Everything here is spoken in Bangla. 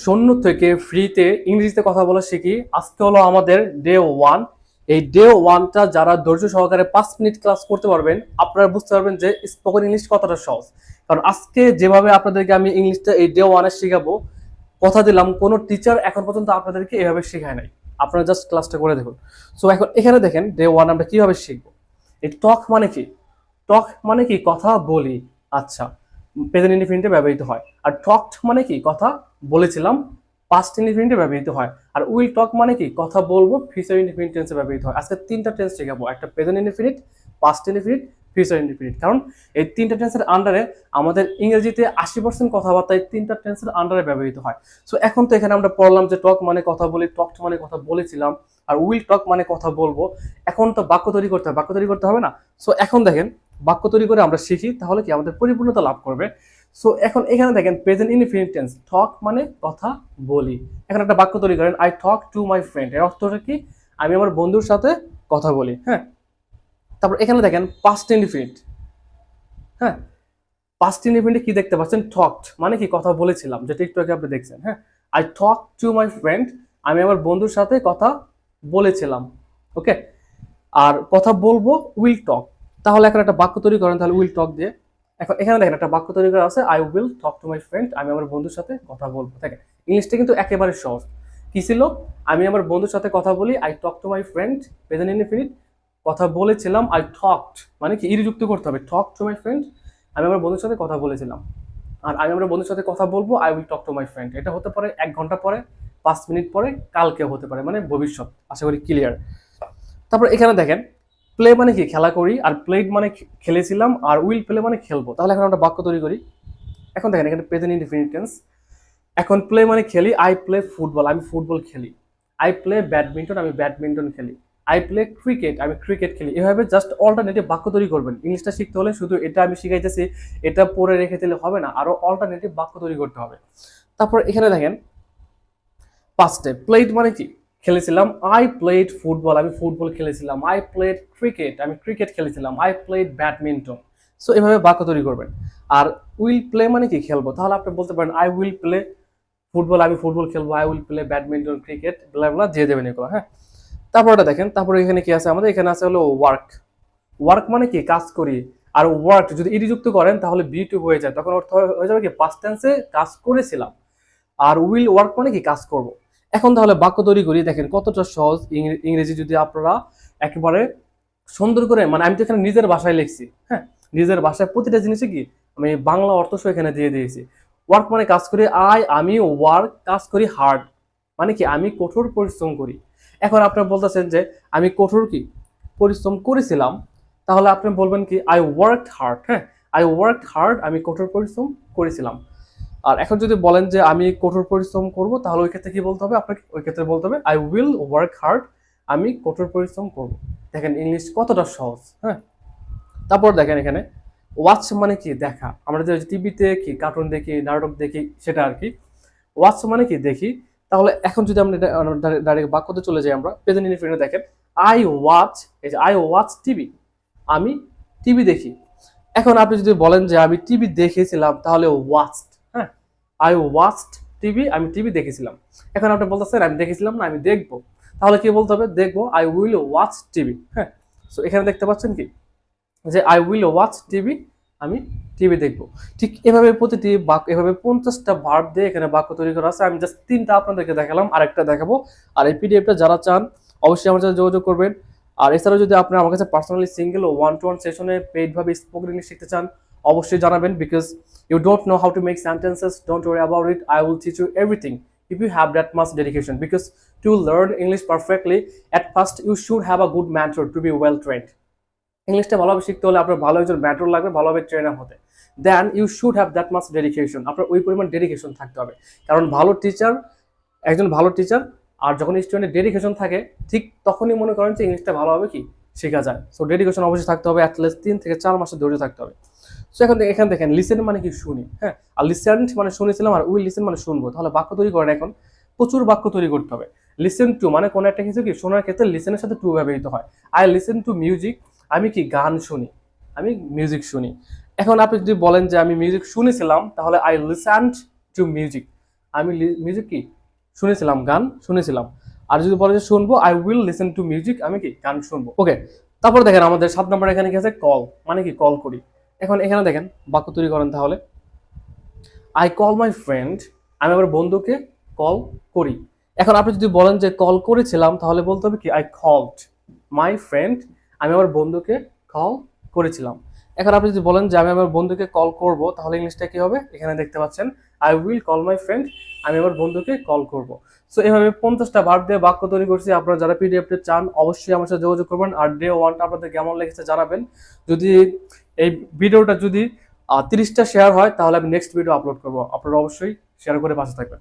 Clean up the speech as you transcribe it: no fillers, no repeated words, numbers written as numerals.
শূন্য থেকে ফ্রিতে ইংরেজিতে কথা বলা শিখি। আজকে হলো আমাদের ডে ওয়ান। এই ডে ওয়ানটা যারা ধৈর্য সহকারে 5 মিনিট ক্লাস করতে পারবেন, আপনারা বুঝতে পারবেন যে স্পোকেন ইংলিশ কতটা সহজ। কারণ আজকে যেভাবে আপনাদেরকে আমি ইংলিশটা এই ডে ওয়ানে শেখাবো, কথা দিলাম কোনো টিচার এখন পর্যন্ত আপনাদেরকে এভাবে শেখায় নাই। আপনারা জাস্ট ক্লাসটা করে দেখুন। সো এখন এখানে দেখেন ডে ওয়ান আমরা কিভাবে শিখবো। এই টক মানে কি? টক মানে কি? কথা বলি। আচ্ছা, প্রেজেন্ট ইনডিফিনিটে ব্যবহৃত হয়। আর টকড মানে কি? কথা বলেছিলাম, পাস্ট ইনডিফিনিটে ব্যবহৃত হয়। আর উইল টক মানে কি? কথা বলবো, ফিউচার ইনডিফিনিট টেন্সে ব্যবহৃত হয়। আজকে তিনটা টেন্স শেখাবো, একটা present indefinite, past indefinite, future indefinite. কারণ এই তিনটা টেন্সের আন্ডারে আমাদের ইংরেজিতে 80% কথাবার্তা এই তিনটা টেন্সের আন্ডারে ব্যবহৃত হয়। সো এখন তো এখানে আমরা পড়লাম যে টক মানে কথা বলি, টকড মানে কথা বলেছিলাম, আর উইল টক মানে কথা বলবো। এখন তো বাক্য তৈরি করতে হবে, বাক্য তৈরি করতে হবে না? সো এখন দেখেন বাক্য তৈরি করে আমরা শিখি, তাহলে কি আমাদের পরিপূর্ণতা লাভ করবে। সো এখন এখানে দেখেন প্রেজেন্ট ইনডিফিনিট টেন্স, টক মানে কথা বলি। এখন একটা বাক্য তৈরি করেন, I talk to my friend. এর অর্থটা কি? আমি আমার বন্ধুর সাথে কথা বলি। হ্যাঁ, তারপর এখানে দেখেন পাস্ট ইনডিফিনিট। হ্যাঁ, পাস্ট ইনডিফিনিটে কি দেখতে পাচ্ছেন? টকড মানে কি? কথা বলেছিলাম, যেটা একটু আগে আপনি দেখছেন। হ্যাঁ, I talk to my friend, আমি আমার বন্ধুর সাথে কথা বলেছিলাম। ওকে, আর কথা বলবো উইল টক। তাহলে এখন একটা বাক্য তৈরি করেন তাহলে উইল টক দিয়ে। এখন এখানে দেখেন একটা বাক্য তৈরি করা আছে, I will talk to my friend, আমি আমার বন্ধুর সাথে কথা বলবো। দেখেন ইংলিশটা কিন্তু একেবারে সহজ। কি ছিল? আমি আমার বন্ধুর সাথে কথা বলি, I talk to my friend, present indefinite, কথা বলেছিলাম, আই টকড মানে কি? ইরি যুক্ত করতে হবে, টক টু মাই ফ্রেন্ড, আমি আমার বন্ধুর সাথে কথা বলেছিলাম। আর আমি আমার বন্ধুর সাথে কথা বলবো, I will talk to my friend. এটা হতে পারে 1 ঘন্টা পরে, 5 মিনিট পরে, কালকে হতে পারে, মানে ভবিষ্যৎ। আশা করি ক্লিয়ার। তারপর এখানে দেখেন প্লে মানে কি? খেলা করি। আর প্লেড মানে খেলেছিলাম। আর উইল প্লে মানে খেলবো। তাহলে এখন আমরা বাক্য তৈরি করি। এখন দেখেন এখানে প্রেজেন্ট ইনডিফিনিট টেন্স। এখন প্লে মানে খেলি, আই প্লে ফুটবল, আমি ফুটবল খেলি। আই প্লে ব্যাডমিন্টন, আমি ব্যাডমিন্টন খেলি। আই প্লে ক্রিকেট, আমি ক্রিকেট খেলি। এভাবে জাস্ট অল্টারনেটিভ বাক্য তৈরি করবেন। ইংলিশটা শিখতে হলে শুধু এটা আমি শিখাইতেছি, এটা পরে রেখে দিলে হবে না, আরো অল্টারনেটিভ বাক্য তৈরি করতে হবে। তারপর এখানে দেখেন পাস্টে প্লেড মানে কি? খেলেছিলাম। আই প্লেড ফুটবল, আমি ফুটবল খেলেছিলাম। আই প্লেড ক্রিকেট, আমি ক্রিকেট খেলেছিলাম। I played badminton. সো এভাবে বাক্য তৈরি করবেন। আর উইল প্লে মানে কি? খেলবো। তাহলে আপনি বলতে পারেন আই উইল প্লে ফুটবল, আমি ফুটবল খেলবো। I will play badminton, cricket, blah blah দিয়ে দেবেন এগুলো। হ্যাঁ, তারপর এটা দেখেন, তারপরে এখানে কি আছে আমাদের? এখানে আছে হলো ওয়ার্ক। ওয়ার্ক মানে কি? কাজ করি। আর ওয়ার্ক যদি ইডি যুক্ত করেন তাহলে বি টু হয়ে যায়, তখন অর্থ হয়ে যাবে কি? পাস্ট টেন্সে কাজ করেছিলাম। আর উইল ওয়ার্ক মানে কি? কাজ করব। এখন তাহলে বাক্য তৈরি করি, দেখেন কতটা সহজ। ইংরেজি যদি আপনারা একেবারে সুন্দর করে, মানে আমি তো এখানে নিজের ভাষায় লিখছি। হ্যাঁ, নিজের ভাষায় প্রতিটা জিনিসে কি আমি বাংলা অর্থ সহ এখানে দিয়ে দিয়েছি। ওয়ার্ক মানে কাজ করি। আমি ওয়ার্ক কাজ করি হার্ড মানে কি? আমি কঠোর পরিশ্রম করি। এখন আপনি বলতেছেন যে আমি কঠোর কি পরিশ্রম করেছিলাম, তাহলে আপনি বলবেন কি? I work hard. হ্যাঁ, আই ওয়ার্ক হার্ড, আমি কঠোর পরিশ্রম করেছিলাম। আর এখন যদি বলেন যে আমি কঠোর পরিশ্রম করব, তাহলে ওই ক্ষেত্রে কি বলতে হবে আপনাকে? ওই ক্ষেত্রে বলতে হবে আই উইল ওয়ার্ক হার্ড, আমি কঠোর পরিশ্রম করব। দেখেন ইংলিশ কতটা সহজ। হ্যাঁ, তারপর দেখেন এখানে ওয়াচ মানে কি? দেখা। আমরা যে টিভিতে কি কার্টুন দেখি, নাটক দেখি, সেটা আর কি। ওয়াচ মানে কি? দেখি। তাহলে এখন যদি আমরা ডাইরেক্ট বাক্যতে চলে যাই, আমরা প্রেজেন্ট ইনডিফিনিটে দেখেন আই ওয়াচ, এই যে আই ওয়াচ টিভি, আমি টিভি দেখি। এখন আপনি যদি বলেন যে আমি টিভি দেখেছিলাম, তাহলে ওয়াচড। হ্যাঁ, আই ওয়াচড টিভি, আমি টিভি দেখেছিলাম। এখন আপনি বলতেছেন আমি দেখেছিলাম না, আমি দেখবো। তাহলে কি বলতে হবে? দেখবো, আই উইল ওয়াচ টিভি। হ্যাঁ, সো এখানে দেখতে পাচ্ছেন কি যে আই উইল ওয়াচ টিভি, আমি টিভি দেখবো। ঠিক এভাবে প্রতিটি বাক্য, এভাবে 50টা ভার্ব দিয়ে এখানে বাক্য তৈরি করা আছে। আমি জাস্ট 3টা আপনাদেরকে দেখালাম, আরেকটা দেখাবো। আর এই পিডিএফটা যারা চান অবশ্যই আমার সাথে যোগাযোগ করবেন। আর এছাড়াও যদি আপনি আমার কাছে পার্সোনালি সিঙ্গেল ও 1-to-1 সেশনে পেইড ভাবে স্পোকেন ইংলিশ শিখতে চান, অবশ্যই জানাবেন। Because you don't know how to make sentences, don't worry about it, I will teach you everything if you have that much dedication. Because to learn English perfectly, at first you should have a good mentor to be well trained. ইংলিশটা ভালোভাবে শিখতে হলে আপনার ভালো একজন মেন্টর লাগবে, ভালোভাবে ট্রেনার হতে। Then you should have that much dedication, আপনার ওই পরিমাণ ডেডিকেশন থাকতে হবে। কারণ ভালো টিচার, একজন ভালো টিচার, আর যখন স্টুডেন্টের ডেডিকেশন থাকে, ঠিক তখনই মনে করেন যে ইংলিশটা ভালোভাবে কি শেখা যায়। সো ডেডিকেশন অবশ্যই থাকতে হবে, অ্যাটলিস্ট 3 থেকে 4 মাসের ধৈর্য থাকতে হবে। সো এখন এখানে দেখেন লিসেন মানে কি? শুনি। হ্যাঁ, আর লিসেন্ট মানে শুনেছিলাম, আর উইল লিসেন মানে শুনবো। তাহলে বাক্য তৈরি করেন, এখন প্রচুর বাক্য তৈরি করতে হবে। লিসেন টু মানে কোনো একটা কিছু কি শোনার ক্ষেত্রে লিসেনের সাথে টু ব্যবহৃত হয়। আই লিসেন টু মিউজিক, আমি কি গান শুনি, আমি মিউজিক শুনি। এখন আপনি যদি বলেন যে আমি মিউজিক শুনেছিলাম, তাহলে আই লিসেন্ড টু মিউজিক, আমি মিউজিক কি শুনেছিলাম, গান শুনেছিলাম। আর যদি বলে যে শুনবো, I will listen to music, আমি কি গান শুনবো। ওকে, তারপর দেখেন আমাদের 7 নম্বর এখানে কি আছে, কল, মানে কি কল করি। এখন এখানে দেখেন বাক্য তৈরি করেন তাহলে, আই কল মাই ফ্রেন্ড, আমি আমার বন্ধুকে কল করি। এখন আপনি যদি বলেন যে কল করেছিলাম, তাহলে বলতে হবে কি আই কলড মাই ফ্রেন্ড, আমি আমার বন্ধুকে কল করেছিলাম। এখন আপনি যদি বলেন যে আমি আমার বন্ধুকে কল করব, তাহলে ইংলিশটা কি হবে, এখানে দেখতে পাচ্ছেন I will call my friend, আমি আমার বন্ধুকে কল করব। সো এভাবে 50টা ভার্ব দিয়ে বাক্য তৈরি করছি। আপনারা যারা পিডিএফটা চান অবশ্যই আমার সাথে যোগাযোগ করবেন। আর ডে ওয়ানটা আপনাদের কেমন লেগেছে জানাবেন। যদি এই ভিডিওটা যদি 30টা শেয়ার হয়, তাহলে আমি নেক্সট ভিডিও আপলোড করবো। আপনারা অবশ্যই শেয়ার করে পাশে থাকবেন।